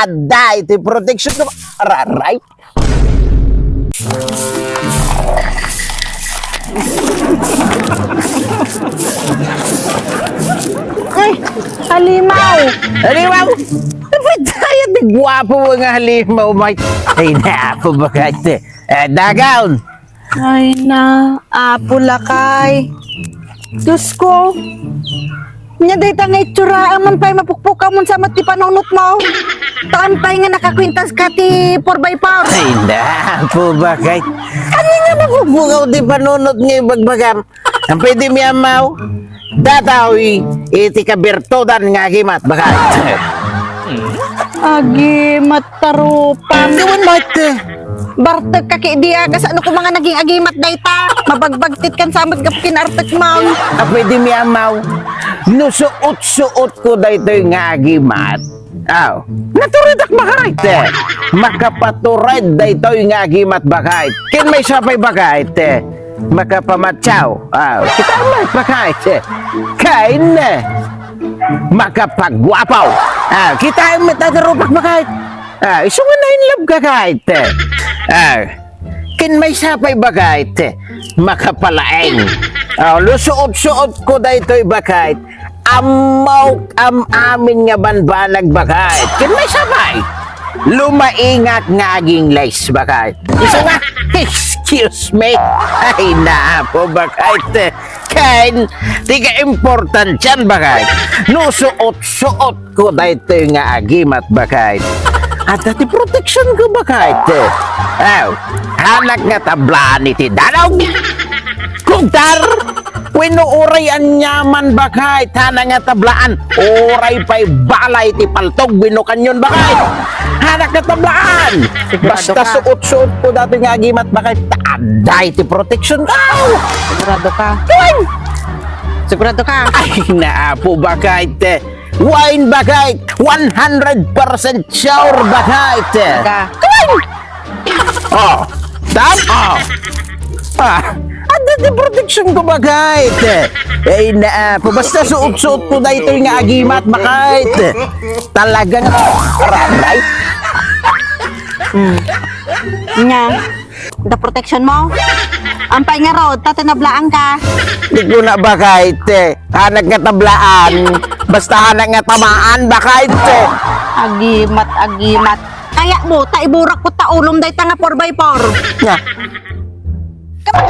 aday ti protection ko. Right? Ay, halimaw. Halimaw! Dapat tayo di gwapo mo nga halimaw, mate. Ay, naapo ba kahit dagaon? Ay na, apula kay. Diyos ko. Nya day nga itsura man pa'y mapukpuka mo sa mati panunot mo. Taan pa'y nga nakakwintas ka ti 4x4. Ay, naapo ba kahit? Ano nga mapupukaw di panunot nga ibagbagam? Ang pwede mi amaw? Datawi, iti kabirtodan nga agimat, bakay. Agi, matarupan. Gawin mo ito. Bartag ka kay diya, kas ano ko mga naging agimat dayta. Mabagbagtit kan samot ka kinartek mo. Pwede mi amaw? Nusuot-suot ko dito nga agimat. Aw, naturidak bakait makapaturid dito nga agimat bakait. Kin may sapay bakait makapamatsaw. Aw, kita may bakait kain makapagwapaw. Kita may tatarupak bakait. Isungan na in love ka kahit. Kin may sapay bakait makapalaeng. Lusuot-suot ko dito bakait. Amaw amin nga banbanag bakait. Kin may sapay. Lumaingat nga aging lace bakait. Isa nga, excuse me. Ay naapo bakait. Kain, tiga important yan bakait. Nusuot-suot ko dito nga agimat bakait. At dati protection ko bakait. Hanak nga tablaan iti danaw. Kugtar, winuuray ang nyaman bakait. Hanak nga tablaan, uray pa'y balay iti paltog. Winukan yun bakait. Hanak nga tablaan. Sigurado Basta ka? suot-suot ko dati nga agimat bakait. Aday iti protection ko. Sigurado ka? Sigurado ka? Ay, naapo bakait. Wine bakait. 100% sure bakait. Ka. Oh, tap. Ada di protection ko bakait. Ay, naapo. Basta suot-suot ko na ito yung agimat bakait. Talagang right? Nya, the protection mo? Ampay nga road, tatanablaan ka. Di ko na bakait. Hanak nga tablaan. Basta hanak nga tamaan bakait. Agimat, agimat. Kaya mo, taiburak ko taulong day tanga 4x4. Nga. Kapag